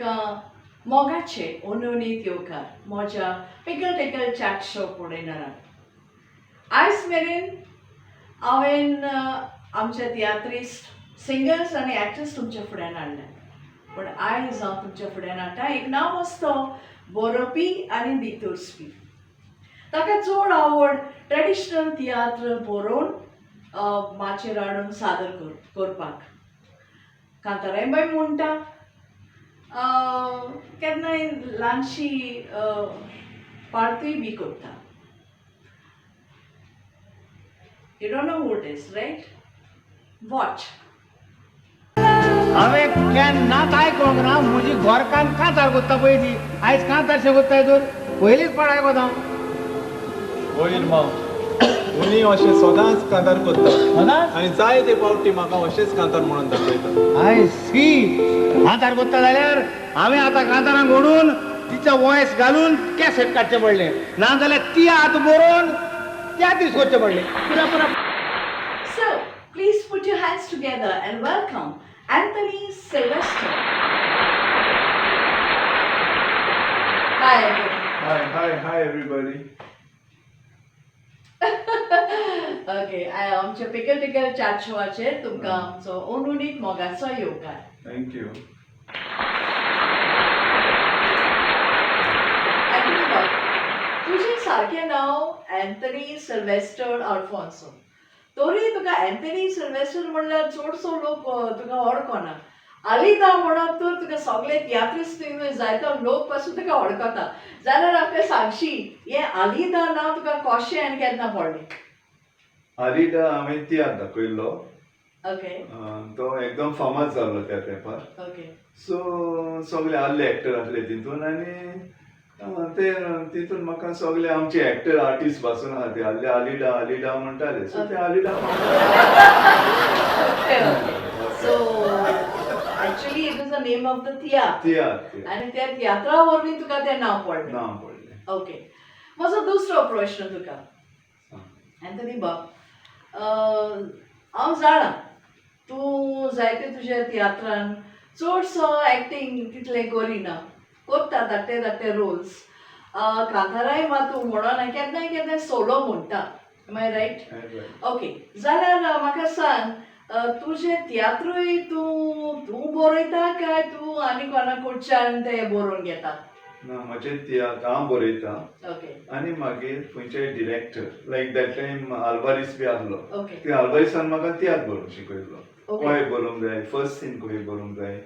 तुमकां मोगाचे उन्होंनीत येवकार म्हज्या पिकल टिकल चॅट शो पळयणाराक आयज मेरेन हांवें आमचे तियात्रिस्ट सिंगर्स आनी एक्टर्स तुमच्या फुड्यान हाडले पण आयज हांव तुमच्या फुड्यान हाडटा एक नांव आसतो बरोवपी आनी दितूरसपी ताका चड आवड ट्रेडिशनल तियात्र बरोवन माचेर हाडून सादर करपाक कांताराय बाय म्हणटा केन्नाय ल्हानशी पार्टूय बी करता. You don't know who it is, right? Watch. हांवें केन्ना काय कळोंक ना म्हजी घोरकान कांतार कोत्ता पयलीं आयज कांतारशें कोत्ताय तर पयलींच पळय कोता वयर माव उनी अशें सदांच कांतार कोत्ता आनी जाय ते पावटी म्हाका अशेंच कांतार म्हणून दाखयता. आय सी कांतार कोत्ता जाल्यार हांवें आतां कांतारांक ओडून तिच्या वॉयस घालून कॅसेट काडचें पडलें नाजाल्यार ती आतां बरोवन त्या दीस करचें पडलें पुरा पुरा. So, please put your hands together and welcome Anthony Sylvester. Hi, Anthony. Hi everybody. Okay, आमच्या पिकल टिकल चॅट शोवाचेर तुमकां आमचो उन्होंनीत मोगाचो येवकार. Thank you. Anthony बाब, तुजें सारकें नांव एंथनी सिल्वेस्टर आल्फोन्सो तरी तुका एंथनी सिल्वेस्टर म्हणल्यार चडसो लोक तुका वळखना आलिदा म्हणप तर तुका सगळे तियात्रिस्ट जायतो लोक पासून तुका वळखता जाल्यार आमकां सांगशी हें आलिदा नांव तुका कशें आनी केन्ना पडलें. आलिदा हांवें तियात्र दाखयल्लो ओके तो एकदम फामाद जाल्लो त्या तेंपार ओके सो सगळे आसले एक्टर आसले तितून आनी ते तितून म्हाका सगळे आमचे एक्टर आर्टिस्ट पासून आहा ते आसले आलिडा आलिडा म्हणटाले सो ते Alida so actually it is the name of the tiatr आनी त्या तियात्रा वरवीं तुका तें नांव पडलें. ओके म्हजो दुसरो प्रश्न तुका एंथनी बाब हांव जाणा तूं जायते तुज्या तियात्रान चडसो एक्टींग तितलें करिना कोत्ता धाकटे रोल्स कांताराय मात तूं म्हणना केन्नाय केन्नाय सोलो म्हणटा एम आय रायट. ओके जाल्यार म्हाका सांग तुजें तियात्रूय तूं बरयता काय तूं आनी कोणा कडच्यान तें बरोवन घेता. ना म्हजें तियात्र हांव बरयतां ओके आनी मागीर खंयचेय director like that time Alvares बी आसलो ओके त्या आल्वारीसान म्हाका तियात्र बरोवंक शिकयलो कोय बरोवंक जाय फर्स्ट सीन कोय बरोवंक जाय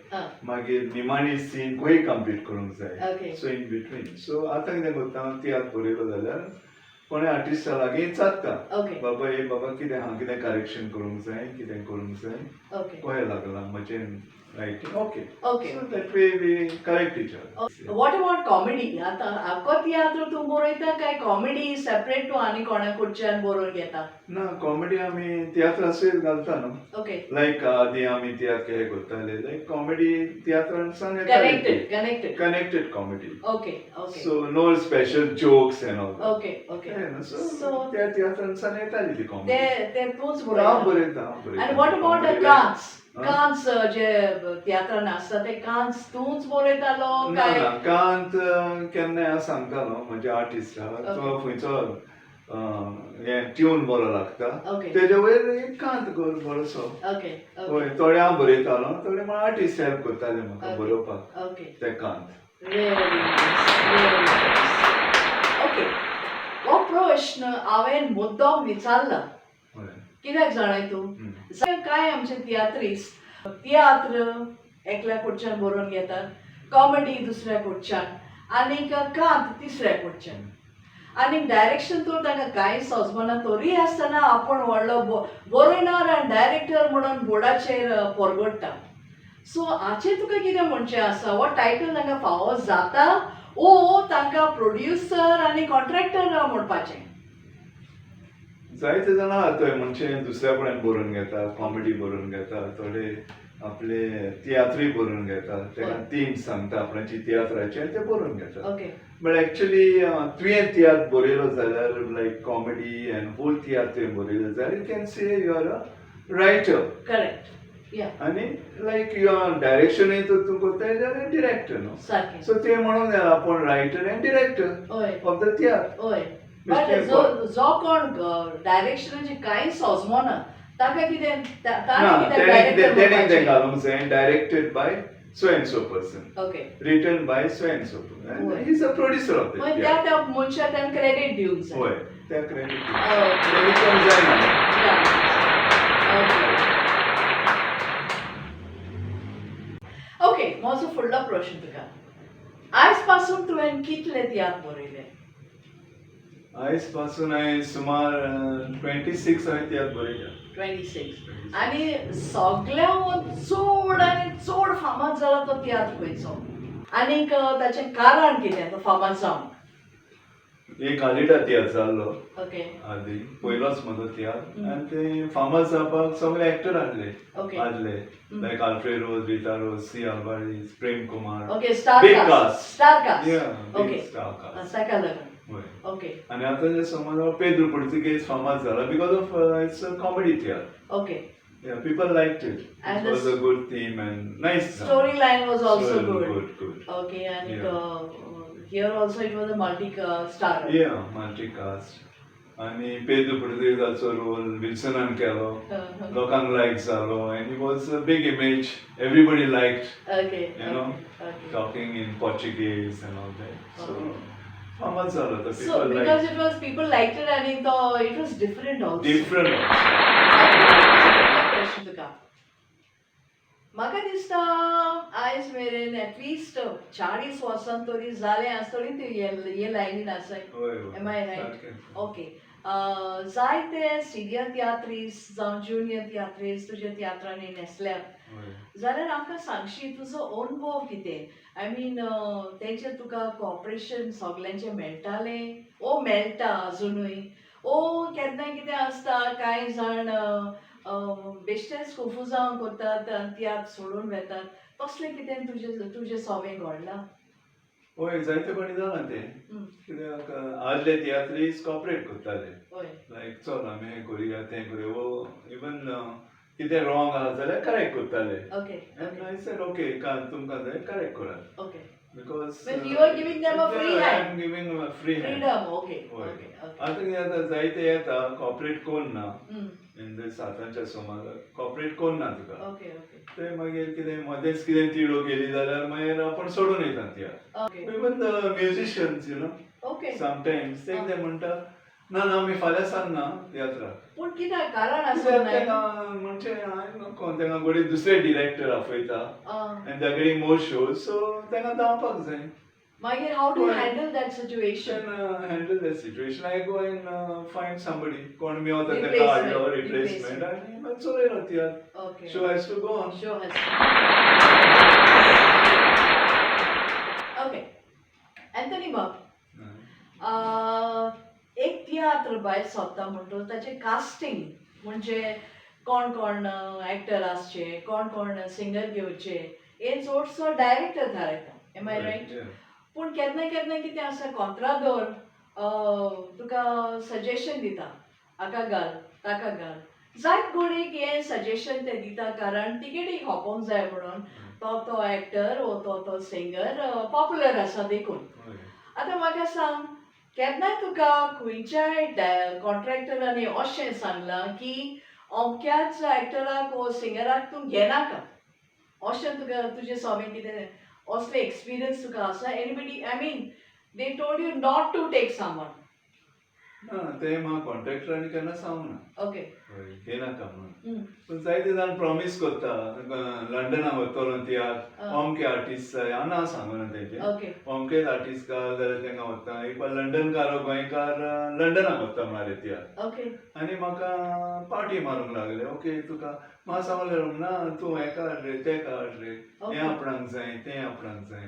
मागीर निमाणी सीन कोय कंप्लीट करूंक जाय सो इन बिटवीन सो आतां कितें करता हांव तियात्र बरयलो जाल्यार कोणें आर्टिस्टा लागीं चात्ता बाबा हे बाबा कितें हांव कितें करेक्शन करूंक जाय कितें करूंक जाय कोय लागला म्हजें writing okay so that way we correct each other. What about comedy आतां आख्खो तियात्र तूं बरयता काय कॉमेडी सेपरेट तूं आनी कोणा कडच्यान बरोवन घेता. ना कॉमेडी आमी तियात्रासूय घालता न्हू ओके लायक आदीं आमी तियात्र हे करताले लायक कॉमेडी तियात्रांसान connected comedy okay okay so no special jokes and all okay okay so त्या तियात्रांसान येताली ती कॉमेडी ते तूंच बरयता आनी वॉट अबाउट द कांस जे तियात्रान आसता ते कांस तूंच बरयतालो काय ना कांत केन्नाय सांगतालो म्हणजे आर्टिस्टाक तो खंयचो हे ट्यून बरो लागता तेजे वयर एक कांत कर बरोसो हय थोडे हांव बरयतालो थोडे म्हाका आर्टिस्ट हेल्प करताले म्हाका बरोवपाक ते कांत. ओके हो प्रश्न हांवें मुद्दम विचारला कित्याक जाणाय तूं काय आमचे तियात्रिस्ट तियात्र एकल्या कडच्यान बरोवन घेतात कॉमेडी दुसऱ्या कडच्यान आनीक कांत तिसऱ्या कडच्यान आनी डायरेक्शन तर तांकां कांय सजमना तरी आसतना आपूण व्हडलो बरयणार आनी डायरेक्टर म्हणून बोर्डाचेर परगडटा सो हाचेर तुका कितें म्हणचें आसा हो टायटल तांकां फावो जाता ओ तांकां प्रोड्युसर आनी कॉन्ट्रॅक्टर म्हणपाचें. जायते जाण आहा थंय म्हणजे दुसऱ्या कडेन बरोवन घेता कॉमेडी बरोवन घेता थोडे आपले तियात्रूय बरोवन घेता तेका थीम सांगता आपणाची तियात्राची आनी ते बरोवन घेता बट एक्चुअली तुवें तियात्र बरयलो जाल्यार लायक कॉमेडी एंड होल तियात्र तुवें बरयलो जाल्यार you can say you are a writer. Correct आणि लाईक युअर डायरेक्शन येतो तू कोणता जाल्यार डिरेक्टर न्हू सो ते म्हणून आपण writer and director of the theatre but जो कोण डायरेक्शनाची कांय सोजमोना ताका कितें तेणे घालूंक जाय directed by so and so person. Okay. Written by so and so person. And he's a producer of the theatre. त्या मनशाक क्रेडिट दिवंक जाय. होय, त्या क्रेडिट. क्रेडिट कोण जायना. ओके, माझो फुडलो प्रश्न तुका. आयज पासून तुवें कितले तियात्र बरयले? आयज पासून हांवें सुमार 26 हांवें तियात्र बरयल्या. 26. आणि सगळ्यां चड आनी चड फामाद जाला तो तियात्र खंयचो? आनीक ताचें कारण कितें तो फामाद जावंक? एक हालिडा तियात्र जाल्लो. ओके. आदी पयलोच म्हजो तियात्र आनी ते फामाद जावपाक सगळे एक्टर हाडले. Like Alfred Rose, Rita Rose, C Alvares, Prem Kumar. Okay, star cast. Okay. Star cast. साका लागून. ओके. आणि आता समज पेद्रो पोर्तुगेज फामाद जाला because of it's a comedy theatre. Okay. Yeah, people liked it. It was a good theme and nice. Storyline was also good. Good. Okay, and here also it was a multi-star. Yeah, multi-cast. And Pedro Portuguese also role, Wilson and Kello. Lokang liked Zalo, and he was a big image. Everybody liked. Okay. You know, talking in Portuguese and all that. So. Famous Zalo, the people liked. So because it was people liked it and it was different also. Different also. म्हाका दिसता आयज मेरेन at least 40 वर्सां तरी जाले आसतली ती हे लायनीन आसाय. Am I right? ओके. जायते सिनियर तियात्रीस जावं ज्युनियर तियात्रीस तुज्या तियात्रांनी न्हेसल्यात जाल्यार आमकां सांगशी तुजो अनुभव कितें? आय मीन तेंचेर तुका कॉपरेशन सगल्यांचें मेळटालें ओ मेळटा अजुनूय ओ केन्ना कितें आसता कांय जाण बेश्टेच कुफू जावन करतात आनी तियात्र सोडून वेतात तसलें कितें तुजें सवें घडलां? होय, जायते फावटी जालां तें. कित्याक आदले तियात्रीस कॉपरेट करताले. लायक चल आमी हें करुया तें करुया वो इवन कितें रॉंग आहा जाल्यार करेक्ट करताले. एंड आय सेड ओके तुमकां जाय करेक्ट करात. Okay. Because you are giving them a free hand. I am giving them a free hand. Freedom. Okay. आता कितें जाता जायते येता कॉपरेट कोण ना इन द सातांच्या समाजाक कॉपरेट कोण ना तुका. ते मागीर कितें मध्येच कितें तिडो केली जाल्यार मागीर आपण सोडून येता tiatr. Even the musicians you know sometimes ते कितें म्हणटा ना आमी फाल्यां सांजना तियात्राक. पूण कित्याक कारण आसा म्हणजे हांवें नको तेंका गोडी दुसरे डिरेक्टर आपयता आनी त्या कडेन मोर शोज सो तेंका धांवपाक जाय. मागीर how do handle that situation? Handle that situation I go and find somebody कोण मेळता तेका हाडलो रिप्लेसमेंट आनी मागीर चलयलो tiatr. Show has to go on. Okay. Anthony Bab, एक तियात्र भायर सोदता म्हणटो ताचे कास्टिंग म्हणजे कोण कोण एक्टर आसचे कोण कोण सिंगर घेवचे हे चडसो डायरेक्टर थारायता. Am I right? पूण केन्ना केन्ना कितें आसा कॉन्ट्रादोर तुका सजेशन दिता हाका घाल ताका घाल. जायत कोणीक हें सजेशन ते दिता कारण तिकेटीक होपोंक जाय म्हणून तो एक्टर वो तो सिंगर पॉप्युलर आसा देखून. आतां म्हाका सांग केन्नाय तुका खंयच्याय कॉन्ट्रॅक्टरांनी अशें सांगलां की अमक्याच एक्टराक वो सिंगराक तूं घेनाका अशें तुका तुजें सवें कितें असले एक्सपिरियन्स तुका आसा? Anybody I mean they told you not to take someone? ना ते म्हाका कॉन्ट्रॅक्टरांनी केन्ना सांगूना. ओके. घेनाका म्हणून. पूण जायते जाण प्रॉमीस करता लंडनाक वतलो तियात्र अमके आर्टिस्ट जाय हांव नांव सांगना तेंचें. अमकेच आर्टिस्ट घाल जाल्यार तेंका वता. एक लंडनकार गोंयकार लंडनाक वता म्हणाले तियात्र. आनी म्हाका पार्टी मारूंक लागले. ओके तुका म्हाका सांगलें ना तूं हें काड रे तें काड रे हें आपणाक जाय तें आपणाक जाय.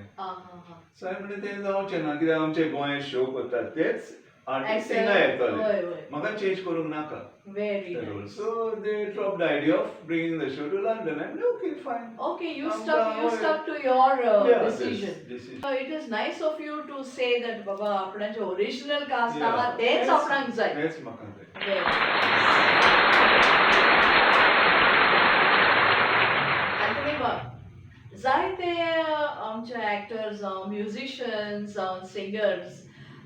सो हांवें म्हणलें तें जावचें ना कित्याक आमचे गोंय शो करतात तेच आर्टिस्ट हिंगा येतले म्हाका चेंज करूंक नाका. So they dropped the idea of bringing the show to London. I'm like, okay, fine. Okay, you stuck to your decision. So it is nice of you to say that Baba, आपणाचे original cast आहा तेच आपणाक जाय. तेच म्हाका जाय. आमचे actors जावं musicians जावं सिंगर्स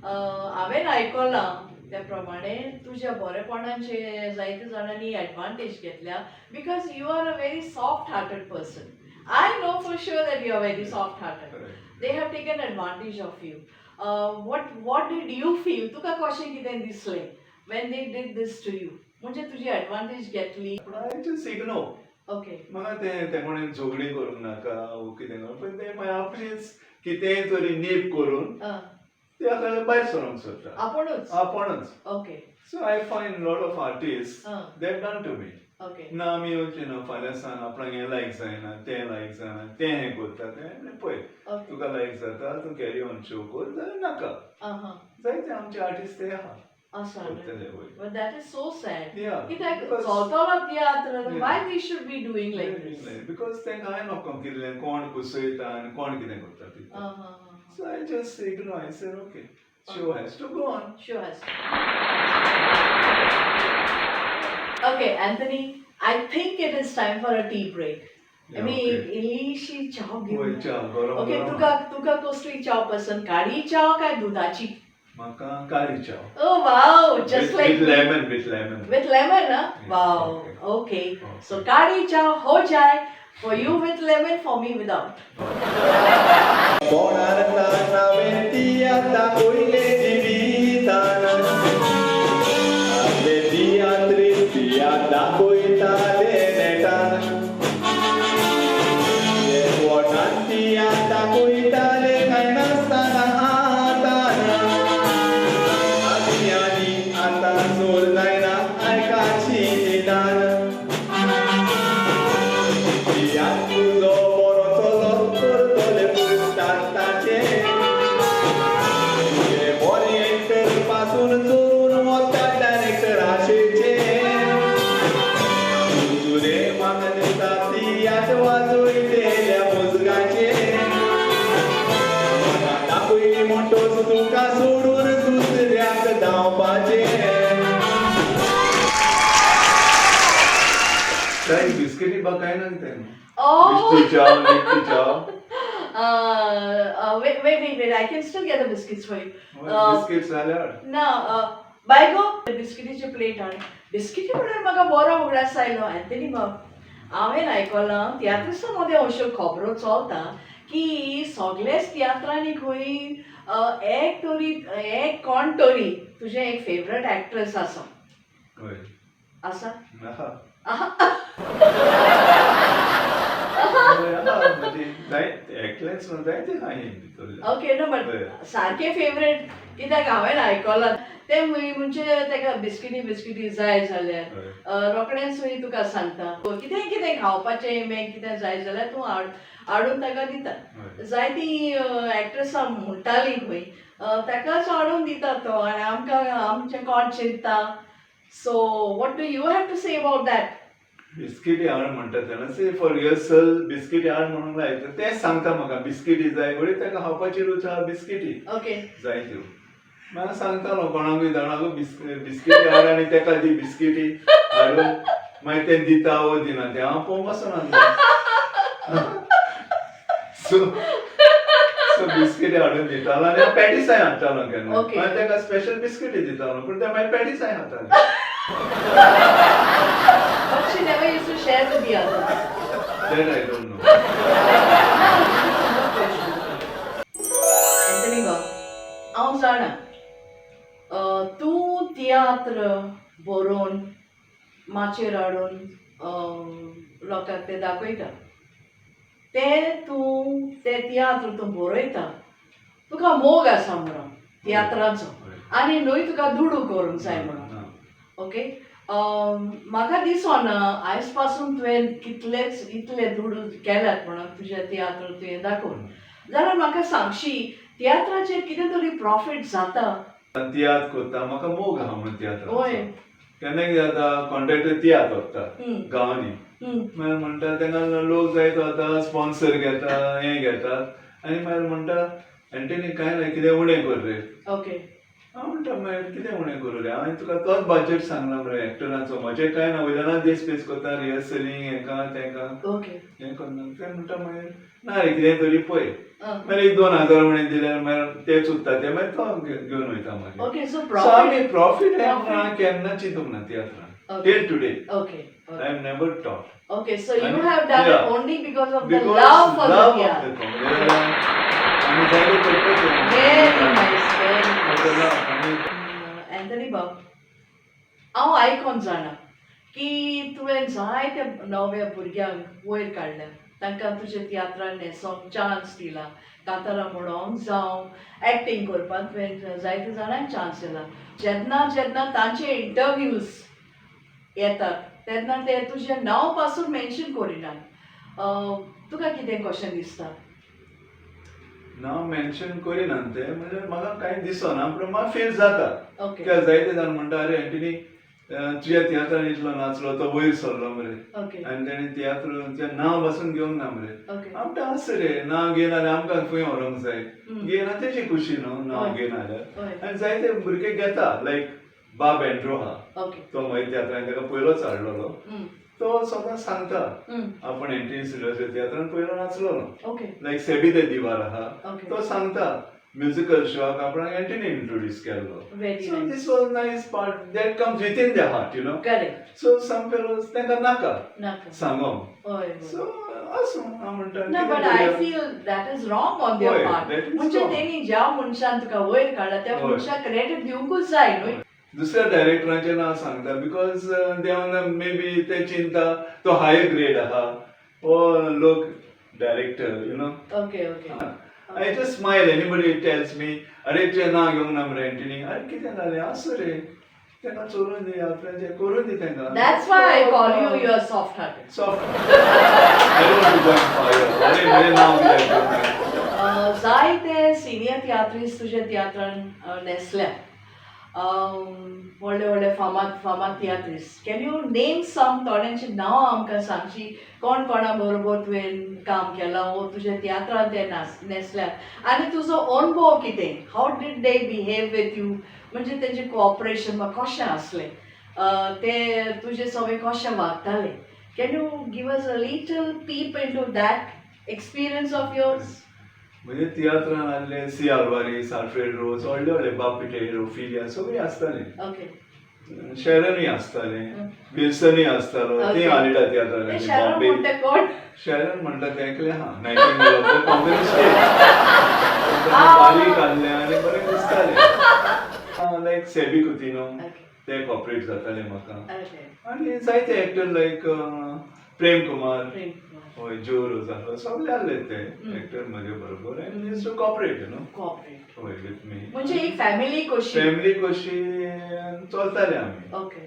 हांवें आयकलां त्या प्रमाणे तुज्या बरेपणाचे जायते जाणांनी एडवांटेज घेतल्या because you are a very soft hearted person. I know for sure that you are very soft hearted. They have taken advantage of you. What did you feel? तुका कशें कितें दिसलें when they did this to you? म्हणजे तुजी advantage घेतली. I just ignore. Okay. म्हाका ते कोणें झगडी करूंक नाका वो कितें करूं पण ते मागीर आपणेंच कितेंय तरी नीप करून ते आपल्याला भायर सरोंक सोदता आपणच. Okay. So I find lot of artists they have done to me. Okay. ना आमी येवचें ना फाल्यां सांग आपणाक हें लायक जायना तें लायक जायना तें हें करता तें पळय तुका लायक जाता तूं कॅरी ऑन शो कर जाल्यार नाका जायते आमचे आर्टिस्ट ते आहा. But that is so sad. Yeah. कित्याक चलतलो tiatr why they should be doing like this? Because तेंकां हांवें नोको केल्लें कोण कुसयता आनी कोण कितें करता ती. So I just ignore. I said okay, show has to go on. Show has to. Okay, Anthony, I think it is time for a tea break. I mean, इल्लीशी चाव घेऊन. Okay, तुका कसली चाव पसंद? काळी चाव काय दुधाची? म्हाका काळी चाव. Oh wow, just like with lemon. With lemon, huh? Wow. Okay. So काळी चाव हो जाए. For you with lemon, for me without. बिस्किटी बकाय ना तें. Oh. Litti chow. Wait. I can still get the biscuits for you. Biscuits salad. No, बायगो बिस्किटीची plate हाड. बिस्किटी म्हणल्यार म्हाका बरो उगडास आयलो एंथनी बाब. हांवें आयकलां तियात्रिस्तां मध्ये अश्यो खबरो चलता की सगळेच तियात्रांनी खंय एक कोण तरी तुजें एक फेवरेट एक्ट्रेस आसा. आसा? ओके नो बट सारखे फेवरेट कित्याक हांवें आयकलां ते म्हणजे तेका बिस्किटी जाय जाल्यार रोखडेंच तुका सांगता कितें खावपाचें मागीर कितें जाय जाल्यार तूं हाडून ताका दिता. जायती एक्ट्रेसां म्हणटाली खंय ताकाच हाडून दिता तो आनी आमचें कोण चिंतता. So what do you have to say about that? बिस्किटी हाड म्हणटा तेन्ना से फॉर युअरसेल्फ बिस्किटी हाड म्हणून लायता तें सांगता म्हाका बिस्किटी जाय घडये ताका खावपाची रूच आहा बिस्किटी जाय त्यो म्हाका सांगतालो कोणाकूय जाणागो बिस्किटी हाड आनी ताका दी बिस्किटी हाडून मागीर तें दिता वो दिना तें हांव पळोवंक वचना. सो बिस्किटी हाडून दितालो आनी हांव पॅटिसाय हाडटालो केन्ना मागीर ताका स्पेशल बिस्किटी दितालो पूण ते मागीर पॅटिसाय हाडटाले. But she never used to share with the others. That I don't know. Anthony Bob, हांव जाणा तूं तियात्र बरोवन माचयेर हाडून लोकांक तें दाखयता. तूं तें तियात्र तूं बरयता तुका मोग आसा म्हणून तियात्राचो आनी न्हय तुका दुडू करूंक जाय म्हणून. ओके म्हाका दिसना आयज पासून तुवें इतले दुडू केल्यात म्हणून तुजें तियात्र तुवें दाखोवन जाल्यार म्हाका सांगशी तियात्राचेर कितें तरी प्रॉफीट जाता. तियात्र करता म्हाका मोग आहा म्हणून तियात्राचो. केन्ना कितें जाता कॉन्ट्रॅक्टर तियात्र व्हरता गांवांनी मागीर म्हणटा तेन्ना लोक जाय तो आतां स्पॉन्सर घेता हें घेतात आनी मागीर म्हणटा एंटनी कांय ना कितें उणें कर रे. ओके हांव म्हणटा मागीर कितें उणें करूं रे हांवें तुका तोच बजेट सांगला मरे एक्टराचो म्हजें कांय ना वयल्यान दीस पेस करता रिहर्सलींग हेका तेका हें करना तें म्हणटा मागीर ना रे कितें तरी पळय मागीर 1,000-2,000 उणें दिल्यार मागीर तेच उरता ते मागीर तो घेवन वयता मागीर सो आमी प्रॉफीट हांव केन्ना चिंतूंक ना तियात्रान till today I am never taught. Okay, so you have done it only because of the love for the theatre. आमी जाय तें करपाचें. Very nice, very nice. Anthony बाब, हांव आयकोन जाणा की तुवें जायत्या नव्या भुरग्यांक वयर काडल्या, तांकां तुज्या तियात्रान न्हेसोंक चान्स दिला, कांतारां म्हणोंक जावं एक्टींग करपाक तुवें जायत्या जाणांक चान्स दिला. जेन्ना जेन्ना तांचे इंटरव्यूज येतात तेन्ना ते तुजें नांव पासून मेन्शन करिनात. तुका कितें कशें दिसता? नांव मेन्शन करिना ते म्हणजे म्हाका कांय दिसना पूण म्हाका फील जाता कित्याक जायते जाण म्हणटा अरे एंटनी तुज्या तियात्रान इतलो नाचलो तो वयर सरलो मरे आनी तेणें तियात्र नांव पासून घेवंक ना मरे. आमकां आसा रे नांव घेयना जाल्यार आमकां खंय व्हरोंक जाय घेयना तेजी खुशी न्हू नांव घेयना जाल्यार आनी जायते भुरगे घेता लायक बाब एंड्रो आहा तो म्हज्या तियात्रान ताका पयलोच हाडलोलो तो सदां सांगता आपण एंटनी सिल्वेस्टर तियात्रान पयलो नाचलो लायक सेबी दे दिवार आहा तो सांगता म्युजिकल शोक आपण एंटनी इंट्रोड्यूस केल्लो so this was nice part that comes within the heart you know so some fellows तांकां नाका सांगोंक सो असो हांव म्हणटा ना but I feel that is wrong on their part म्हणजे तेणी ज्या मनशान तुका वयर काडला त्या मनशाक क्रेडीट दिवंकूच जाय न्हू. दुसऱ्या डायरेक्टरांचें नांव सांगता बिकॉज देवान मे बी ते चिंता तो हायर ग्रेड आहा ओ लोक director you know I just smile anybody tells me अरे तुजें नांव घेवंक ना मरे एंटनी अरे कितें जालें आसूं रे तांकां चोरून दी आपल्याचें करून दी तांकां. That's why I call you your soft hearted. I don't want to go in fire अरे म्हजें नांव कित्याक जायते सिनियर तियात्रीस्ट तुज्या तियात्रान न्हेसल्या व्हडले व्हडले फामाद tiatrist. Can you name some थोड्यांची नांवां आमकां सांगची कोण कोणा बरोबर तुवें काम केलां वो तुज्या तियात्रान ते न्हेसल्यात आनी तुजो अनुभव कितें how did they behave with you म्हणजे तेजें कोऑपरेशन कशें आसलें ते तुजे सगळे कशें वागताले. Can you give us a little peep into that experience of yours. म्हणजे तियात्रान आसले सी आल्वारीस आल्फ्रेड रोज व्हडले व्हडले बाप पिटेर ओफिलिया सगळीं आसतालीं शॅरनूय आसतालें विल्सनूय आसतालो ती आलिडा तियात्रान बॉम्बे शॅरन म्हणटा ते एकले हा नायटिंगेल कंपनी स्टेज बारीक आसलें आनी बरें दिसतालें लायक सेबी कुतिनो ते कॉपरेट जाताले म्हाका आनी जायते एक्टर लायक प्रेम कुमार हय जो रोजालो सगळे आसले ते एक्टर म्हजे बरोबर आनी used to cooperate you know हय विथ मी म्हणजे एक फॅमिली कशी चलताले आमी.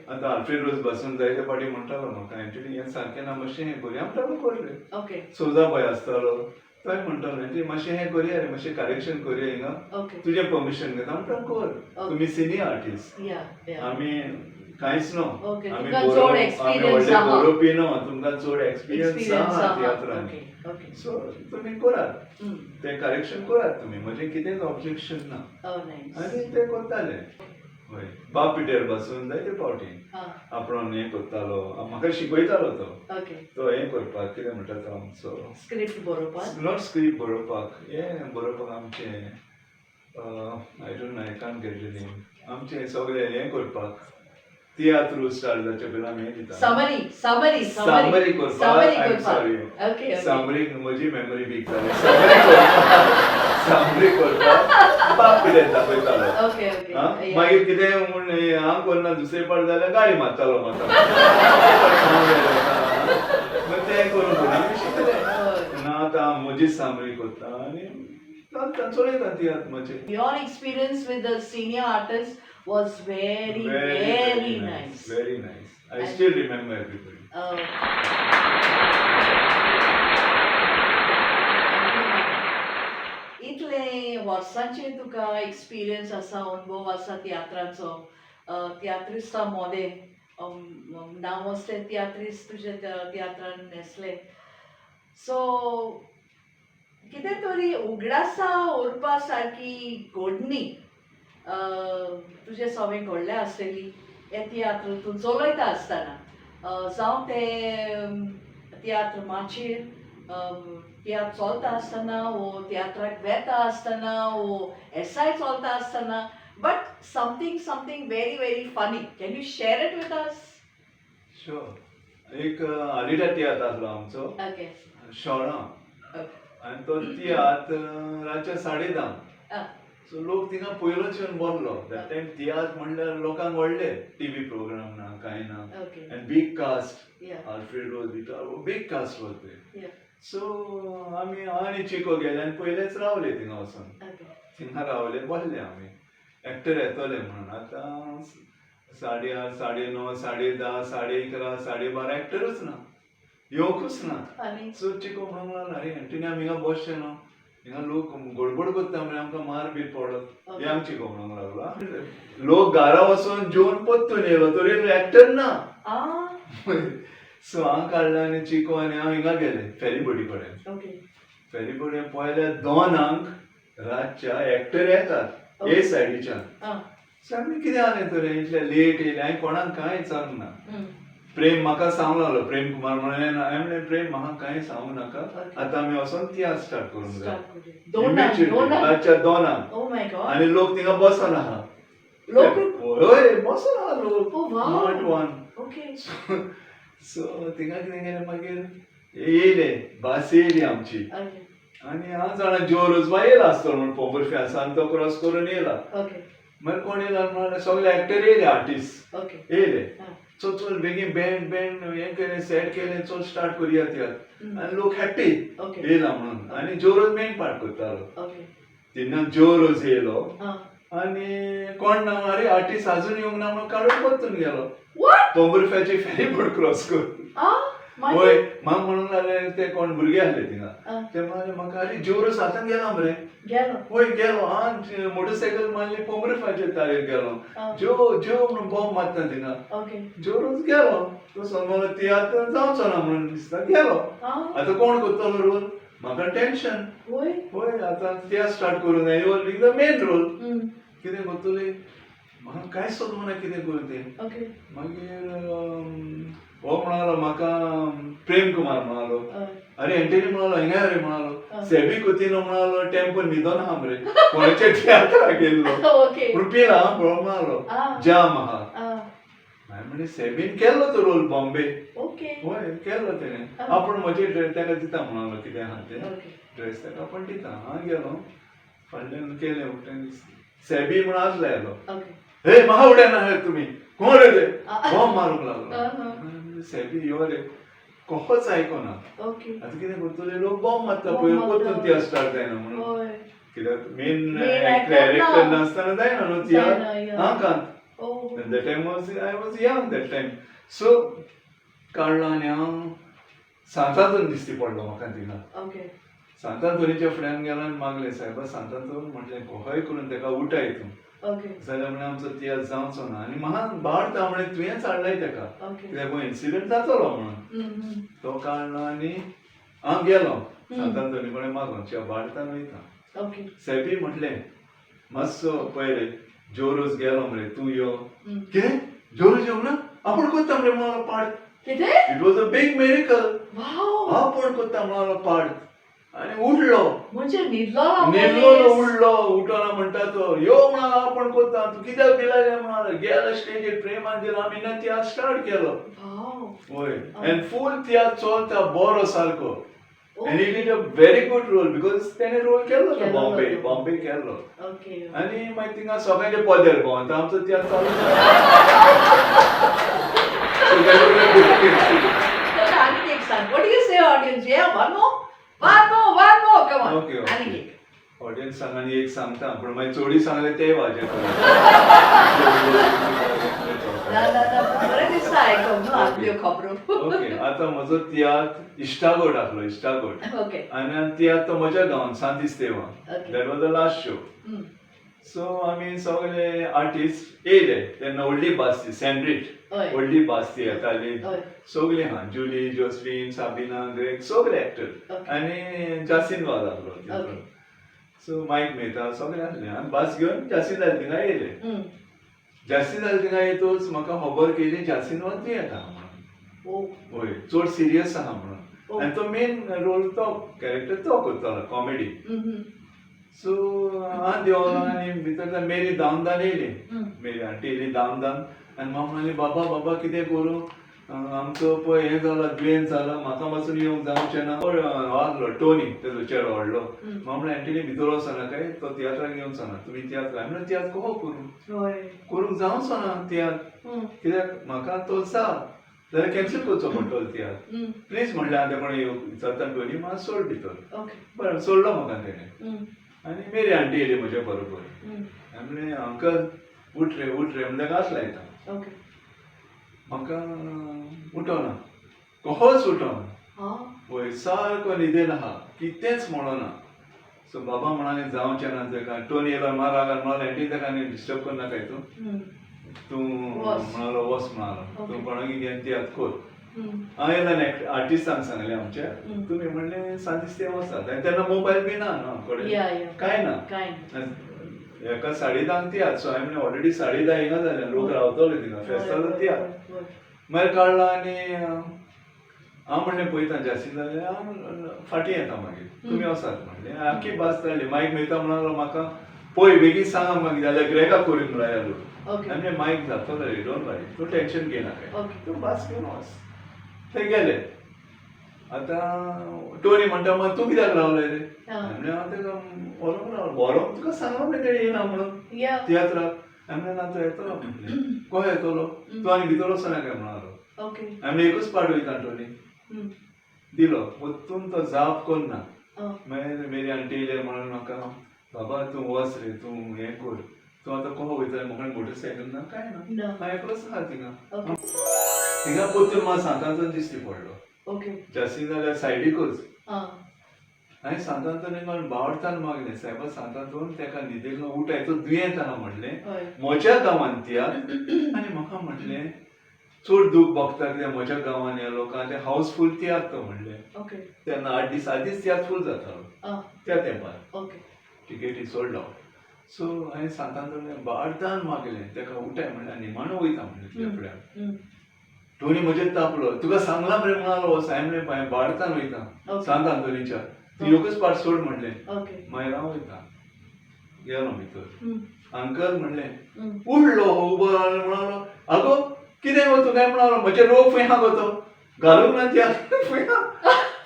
आतां आल्फ्रेड रोज बसून जायते फाटी म्हणटालो म्हाका एंटनी हें सारकें ना मातशें हें करुया म्हणटालो कर रे. सोजा पळय आसतालो तोय म्हणटालो एंटनी मातशें हें करुया रे मातशें करेक्शन करुया हिंगा तुजें परमिशन घेता म्हणटा कर तुमी सिनियर आर्टिस्ट आमी कांयच न्हू आमी व्हडले बरोवपी न्हू तुमकां चड एक्सपिरियन्स आहा तियात्रान सो तुमी करात तें करेक्शन करात तुमी म्हजें कितेंच ऑब्जेक्शन ना आनी ते करताले. हय बाप पिटेर बसून जायते फावटी आपण हें करतालो म्हाका शिकयतालो तो हें करपाक कितें म्हणटा तो आमचो स्क्रिप्ट बरोवपाक नॉट स्क्रिप्ट बरोवपाक हें बरोवपाक आमचें I don't know I can't get the name आमचें सगळें हें करपाक तियात्र स्टार्ट जावचे पयलीं आमी हें दिता समरी करपाक समरी म्हजी मेमरी वीक जाली समरी करपाक बाप पिटेर दाखयतालो मागीर कितें म्हूण हांव करना दुसरे फावट जाल्यार गाडी मारतालो म्हाका तें करून आमी शिकले ना आतां म्हजीच समरी करता आनी चलयता तियात्र म्हजें. Your experience with the senior artist was very nice. Very nice. I still remember everybody. इतले वर्सांचे तुका एक्सपिरियन्स आसा अनुभव आसा तियात्राचो तियात्रिस्टा मोदे नामोस्ते तियात्रिस्ट तुजे तियात्रान न्हेसले सो कितें तरी उगडासा उरपा सारकी घडणी तुजे सवय घडले आसतली हे तियात्र तूं चलयता आसतना जावं ते तियात्र माचयेर तियात्र चलता आसतना वो तियात्राक वेता आसतना वो एसाय चलता आसतना but something very funny. Can you share it with us? Sure. एक हालीडा तियात्र आसलो आमचो Okay. शॉर्णा आनी तो तियात्र रातच्या 10:30 सो लोक थिंगा पयलोच येवन बसलो. दॅट टायम तियात्र म्हणल्यार लोकांक व्हडले टीव्ही प्रोग्राम ना कांय ना आनी big caste Alfred Rose bitter big cast was there. So आमी आनी चिको गेले आनी पयलेच रावले थिंगा वचून. थिंगा रावले बसले आमी एक्टर येतले म्हणून. आतां 8:30 9:30 10:30 11:30 12:30 एक्टरूच ना येवंकूच ना. सो चिको म्हणूंक लागला अरे एंटनी आमी हिंगा बसचे न्हू हिंगा लोक गडबड करता म्हणजे आमकां मार बी पडत हे आमची चिको म्हणूंक लागला. लोक घरा वचून जेवन पत्तून येयलो तरी एक्टर ना. सो हांव काडला आनी चिको आनी हांव हिंगा गेले फेरीबोटी कडेन. फेरीबोटी पयल्या 2 रातच्या एक्टर येतात हे सायडीच्यान. सो आमी कितें जालें तर इतले लेट येयले हांवें कोणाक कांय सांगूंक ना. प्रेम म्हाका सांगूंक लागलो प्रेम कुमार म्हणून हांवें प्रेम म्हाका कांय सांगूंक नाका आतां आमी वचोन तियात्र स्टार्ट करूंक जाय. रातच्या 2 आनी लोक थिंगा बसून आहा. हय बसून आहा लोक. सो थिंगा कितें केलें मागीर येयले बास येयली आमची आनी हांव जाणा जोरूच बा येयला आसतलो म्हणून पोंबुर्फे आसा आनी तो क्रॉस करून येयला. मागीर कोण येयला म्हणल्यार सगळे एक्टर येयले आर्टिस्ट येयले. चल चल बेगीन बँड हें केलें सेट केलें चल स्टार्ट करुया तियात्र आनी लोक हॅप्पी येयला म्हणून. आनी जोरोज मेन पार्ट करतालो. तेन्ना जोरोज येयलो आनी कोण ना अरे आर्टिस्ट आजून येवंक ना म्हणून काडून परतून गेलो पोंबुर्फ्याची फेरीबोट क्रॉस करून. होय म्हाका म्हणूंक लागले ते कोण भुरगे आसले थिंगा ते म्हणले म्हाका अरे जोरोज आतां गेला मरे. होय गेलो हांव मोटरसायकल मारली पोंबुर्फ्याचे तारेर गेलो जो म्हणून बॉम्ब मारता थिंगा जोरोज गेलो. तो समोर तियात्र जावचो ना म्हणून दिसता गेलो. आतां कोण करतलो रोल म्हाका टेन्शन. होय आतां तियात्र स्टार्ट करूं जाय यू द मेन रोल कितें करतली म्हाका कांय समजना कितें करूं तें. मागीर हो म्हणालो म्हाका प्रेम कुमार म्हणालो अरे एंटनी म्हणालो हिंगा रे म्हणालो सेबी कोतीनो म्हणालो टेम्पो न्हिदोन आहा मरे कोणाच्या तियात्राक गेल्लो पूण पिला पळोवंक म्हणालो जाम आहा. हांवें म्हणलें सेबीन केल्लो तो रोल बॉम्बे. होय केल्लो तेणें आपूण म्हजे ताका दिता म्हणालो कितें आहा तें ड्रेस ताका आपूण दिता. हांव गेलो फाटल्यान केलें उठ्यान सेबी म्हण आसलो येलो हे म्हाका उडयना तुमी कोण रे ते बॉम्ब मारूंक लागलो. सेबी यो रे कोच आयकोना. आतां कितें करतले लोक बॉम्ब मारता पळय परतून तियात्र स्टार्ट जायना म्हणून कित्याक मेन कॅरेक्टर नासतना जायना न्हू तियात्र. हां Kant that time I was young that time. So काडलो आनी हांव सांतांतून दिसती पडलो म्हाका थिंगा. सांतांतोनीच्या फुड्यान गेलो आनी मागलें सायबा सांतांतून म्हटलें कोहय करून ताका उठा हितून जाल्यार म्हणे आमचो तियात्र जावचो ना. आनी म्हाका बाळटा म्हणे तुवेंच हाडलाय ताका कित्याक इन्सिडंट जातलो म्हणून. तो काडलो आनी हांव गेलो सांतांतोनी कडेन मागून बाळटान वयता. सेबी म्हटलें मातसो पळय जोरोज गेलो मरे तूं यो. कितें जोरोज येवंक ना आपूण कोत्ता मरे म्हणालो part. It was a big miracle. आपूण कोत्ता म्हणालो पार्ट आनी उठलो म्हणजे न्हिदलो उडलो उठोना म्हणटा तो यो म्हणालो आपूण कोत्ता तूं कित्याक भिलायलें म्हणालो गेलो स्टेजीर प्रेमान दिलो आमी ना तियात्र स्टार्ट केलो. होय आनी फूल तियात्र चलता बरो सारको. And he did a very good role because तेणे रोल केल्लो तो बॉम्बे केल्लो आनी मागीर थिंगा सगळ्यांचे पदेर भोंवता आमचो तियात्र चालू आनी एक सांग what do you say audience? Yeah, one more come on. Okay. Audience सांग आनी एक सांगता पूण मागीर चोडी सांगले ते वाजे बरें दिसता आयकूंक न्हू आपल्यो खबरो. ओके आतां म्हजो तियात्र इश्टागोट आसलो इश्टागोट आनी तियात्र तो म्हज्या गांवांत Santestevam. That was the last show. So आमी सगळे आर्टिस्ट येयले तेन्ना व्हडली बास्ती सँड्रीट व्हडली बास्ती येताली सगळीं हा जुली जोस्फीन साबिना ग्रेग सगळे एक्टर आनी जासिन वाज आसलो. सो माईक मेहता सगळे आसले आनी बस घेवन जास्ती जाले थिंगा येयले जास्ती जाले थिंगा येतूच म्हाका खबर केली जास्तीन वच येता म्हणून होय चड सिरियस आहा म्हणून आनी तो मेन रोल तो कॅरेक्टर तो करतालो कॉमेडी सो हांव देवलो आनी भितर मेरी धांवन येयली मेरी आंटी येयली धांवन आनी म्हाका म्हणली बाबा बाबा कितें करूं आमचो पळय हें जाला दुयेंत जाला म्हाका पासून येवंक जावचें ना आसलो टोनी तेजो चेडो व्हडलो म्हाका म्हणलें आंटीनी भितर वचना काय तो तियात्राक येवंक जाना तुमी तियात्र हांवें म्हणलें तियात्र कहो करूंक जावचो ना तियात्र कित्याक म्हाका तो जाता जाल्यार कॅन्सल करचो पडटलो तियात्र प्लीज म्हणलें हांव तें कोण विचारता टोनी म्हाका सोड भितर बरें सोडलो म्हाका तेणें आनी मेरी आंटी येयली म्हज्या बरोबर हांवें म्हणलें अंकल उठ रे म्हणल्यार घास लायता म्हाका उठोना कहोच उठोना पळय सारको न्हिदेन आहा कितेंच म्हणना सो बाबा म्हणाले जावचें ना तेका टोनी येयलो मारागार म्हणालो एंटी तेका आनी डिस्टर्ब करनाका तूं म्हणालो वच म्हणालो तूं कोणाक घेवन तियात्र कर हांव येयला आर्टिस्टांक सांगलें आमच्या तुमी म्हणलें सांज ते वचात आनी तेन्ना मोबायल बी ना न्हू कडेन कांय ना एका 10:30 तियात्र सो हांवें ऑलरेडी 10:30 हिंगा जालें लोक रावतले थिंगा फेस्ताचो तियात्र मागीर काडला आनी हांव म्हणलें पळयता जास्ती जाल्यार हांव फाटीं येता मागीर तुमी वचात म्हणलें आख्खी बास जाली मायक मेहता म्हणालो म्हाका पळय बेगीन सांगा मागीर जाल्यार ग्रेका करून लायलो आनी मायक जातलो रे डोंट वरी तूं टेन्शन घेयनाका तूं बास घेवन वच थंय गेले आतां टोनी म्हणटा मग तूं कित्याक रावलें रे म्हणलें हांव तेका व्हरोंक रावलो व्हरोंक तुका सांगलो म्हणलें तेणें येना म्हणून तियात्राक हांवें ना तो येतलो म्हणलें कहो येतलो तूं आनी भितर वचना काय म्हणालो हांवें एकूच पाट वयता टोनी दिलो वतून तो जाप करना मागीर मेरी आंटी येयले म्हणून म्हाका बाबा तूं वच रे तूं हें कर तूं आतां कहो वयता म्हाका मोटरसायकल ना काय ना हांव एकलोच आहा थिंगा पोतून म्हाका सांतांचो दिश्टी पडलो जास्ती जाल्यार सायडीकूच हांवें सांतांचो निघून बावडतान मागलें सायबा सांतांचो तेका न्हिदेन उठाय तो दुयेंत आहा म्हणलें म्हज्या गांवांत तियात्र आनी म्हाका म्हणलें चड दूख भोगता कित्याक म्हज्या गांवांत ह्या लोकांक ते हावसफूल तियात्र तो म्हणलें तेन्ना 8 दीस आदींच तियात्र फूल जातालो त्या तेंपार टिकेटी सोडलो सो हांवें सांतांचो बावडतान मागलें तेका उठाय म्हणलें निमाणो वयता म्हणलें तुज्या फुड्यान टोनी म्हजेर तापलो तुका सांगला मरे म्हणालो वच हांवें म्हणलें बावडतान वयता सांत आंतोनीच्या तूं योगच पाट सोड म्हणलें मागीर हांव वयता गेलो भितर अंकल म्हणलें उडलो उबो म्हणालो आगो कितें गो तूं काय म्हणालो म्हजे रोग फुंय आहा गो तो घालूंक ना त्या फुंय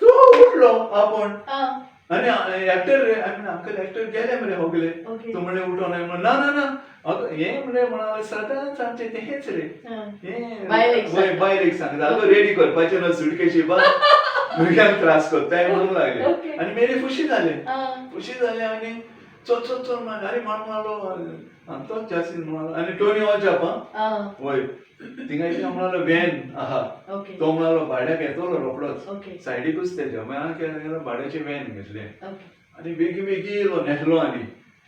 तूं उडलो आपूण आनी एक्टर रे अंकल एक्टर गेले मरे होगले तूं म्हणलें उठोन हांवें म्हणलें ना ना ना हें म्हणलें म्हणालें सदांच आमचें तें हेंच रे हें बायलेक सांगता आगो रेडी करपाचें ना सुटकेची बा भुरग्यांक त्रास करताय म्हणूंक लागले आनी मेरी खुशी जाले आनी चल चल चल म्हण आरे म्हणालो तोच जास्ती म्हणालो आनी टोनी वचप वय थिंगा एक म्हणालो व्हॅन आहा तो म्हणालो भाड्याक येतलो रोखडोच सायडीकूच तेज्या मागीर हांव केलें गेलो भाड्याचें व्हॅन घेतलें आनी बेगी बेगी येयलो न्हेसलो आनी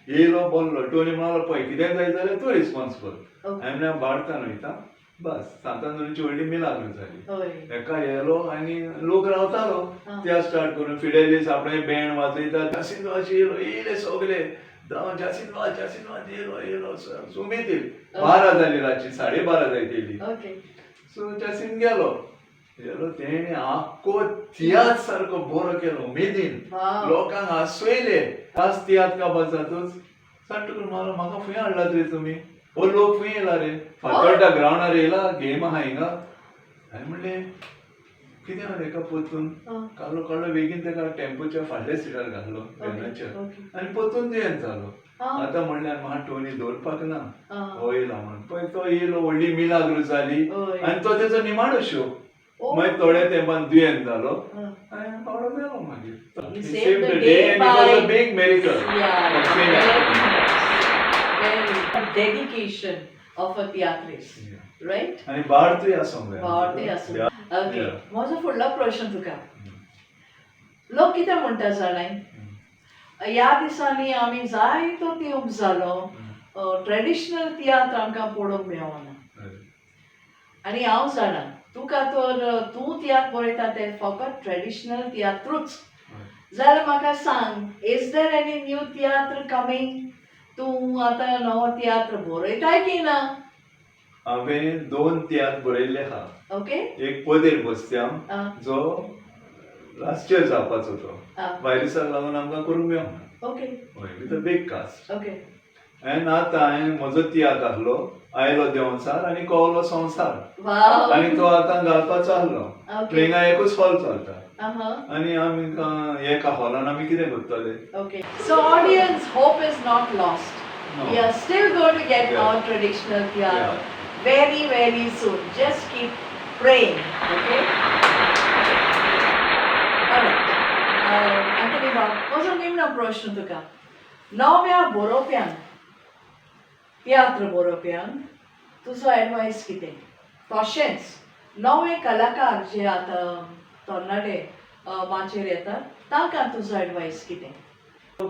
येयलो बोल्लो टोनी म्हणालो पळय कितें जाय जाल्यार तूं रिस्पॉन्सिबल हांवें बाळतान वयता बस सांतांदोरीची व्हडली मिलाग्र जाली एका येयलो आनी लोक रावतालो त्या स्टार्ट करून फिडेलीस आपणें बँड वाजयता जासीन वाज येयले सगळे जासीन वाज येयलो उमेद येयली 12 जाली रातची 12:30 जायत सो जासीन गेलो तेणे आख्खो तियात्र सारको बरो केलो उमेदीन लोकांक हांसयले आज तियात्र का बजातूच सांगता म्हणालो म्हाका फुंय हाडलात रे तुमी ओ लोक फुंय येयला रे फातोड्डा ग्रावंडार येयला गेम आहा हिंगा हांवें म्हणलें कितें आहा तेका परतून काडलो बेगीन तेका टेम्पोच्या फाटल्या सिटार घातलो व्हॅनाच्या आनी परतून दुयेंत जालो आतां म्हणल्यार म्हाका टोनी दवरपाक ना हो येयला म्हणून पळय तो येयलो व्हडली मिलाग्र जाली आनी तो तेजो निमाणो शो मागीर थोड्या तेंपान दुयेंत जालो आनी बावडो मेलो मागीर saved the day end it was a big miracle dedication of a theatrist, right? आणि भारतीय आसूंक जाय भारतीय आसूंक ओके म्हजो फुडलो प्रश्न तुका लोक कितें म्हणटा जाणाय ह्या दिसांनी आमी जायतो तेंप जालो ट्रेडिशनल तियात्र आमकां पळोवंक मेळना आनी हांव जाणा तुका तर तूं तियात्र पळयता तें फकत ट्रेडिशनल तियात्रूच जाल्यार म्हाका सांग, is there any new tiatr coming? तूं आतां नवो तियात्र बरयताय की ना? हांवें 2 तियात्र बरयल्ले आहा. ओके. एक पोदेर बसत्याम जो लास्ट इयर जावपाचो तो. व्हायरसाक लागून आमकां करूंक मेळना. ओके. हय, with a big cast. Okay. आनी आतां हांवें म्हजो तियात्र आहलो आयलो देंवचार आनी कोवलो संवसार. वाव. आनी तो आतां घालपाचो आहलो. प्लेंगा एकूच हॉल चलता. आनी आमकां एका हॉलान आमी कितें करतले? Okay. So audience, hope is not lost. No. We are still going to get Yeah. our traditional theatre Yeah. very, very soon. Just keep praying. Okay? Alright. Anthony Bob, कसो निमणो प्रश्न तुका? नव्या बरोवप्यांक, तियात्र बरोवप्यांक तुजो एडवायस कितें? तशेंच नवे कलाकार जे आतां तरणाटे माचयेर येतात, तांकां तुजो एडवायस कितें?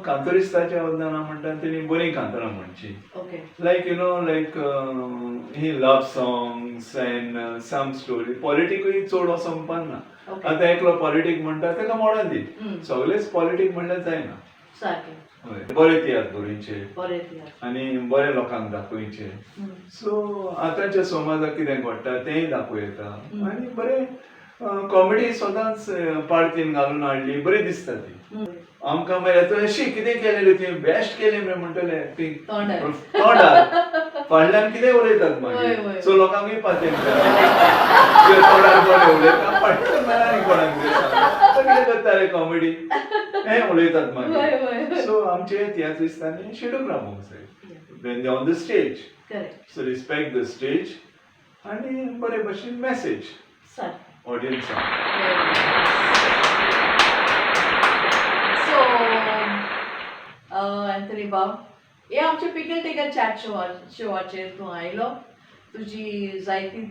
कांतरिस्ताच्या वदना म्हणटा तेणी बरीं कांतरां म्हणची. Okay. Like you know like he love songs and some story. पॉलिटिकूय चड वचोंक उपकारना. आतां एकलो पॉलिटीक म्हणटा ताका मोडून दी. सगळेच पॉलिटीक म्हणल्यार जायना. सारकें. हय, बरें तियात्र बरोवचे बरें तियात्र आनी बरें लोकांक दाखोवचे. सो आतांच्या समाजाक कितें घडटा तेंय दाखोव येता. आनी बरें कॉमेडी सदांच पार्टीन घालून हाडली बरी दिसता ती. आमकां मागीर येता अशी कितें केलें रे तुवें बेस्ट केलें मरे म्हणटले एक्टींग तोंडार फाडल्यान कितें उलयतात मागीर. सो लोकांकूय पातें तोंडार बरें उलयता फाटल्यान मेळना न्ही कोणाक कितें करता रे कॉमेडी हें उलयतात मागीर. सो आमचे तियात्रिस्तांनी शिडूक रावूंक जाय when they're on the stage. Correct. So respect the stage आनी बरे भशेन मॅसेज ऑडियन्साक. सो एंथनी बाब, हे आमचे पिकल टिकल चॅट शोवाचेर तूं आयलो. तुजी जायती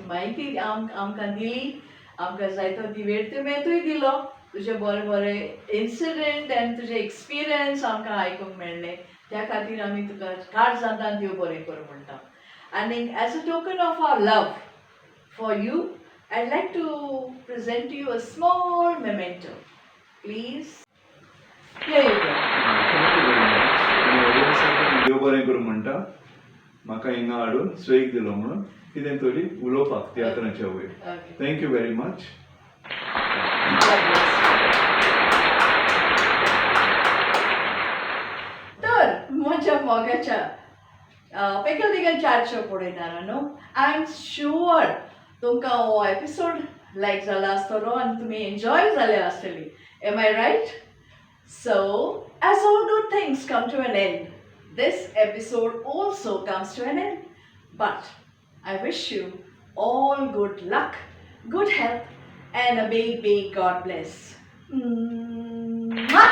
म्हायती आमकां दिली. आमकां जायतो दिवेर्थमेंतूय दिलो. तुजे बरे बरे इन्सिडेंट आनी तुजे एक्सपिरियन्स आमकां आयकूंक मेळ्ळे. त्या खातीर आमी तुका काट जातान देव बरें करूं म्हणटा. आनी as a token of our love for you, I'd like to present to you a small memento. Please. Here you go. देव बरें करूं म्हणटा. म्हाका हिंगा हाडून स्वेग दिलो म्हणून कितें तरी उलोवपाक तियात्राच्या वयर. Thank you very much. तर म्हज्या मोगाच्या पिकल टिकल चॅट शो पळयताना आय एम शुअर तुमकां हो एपिसोड लायक जाला आसतलो आनी तुमी एन्जॉय जाले आसतली. Am I right? So as all good things come to an end, this episode also comes to an end. But I wish you all good luck, good health, and a big God bless. Mwah!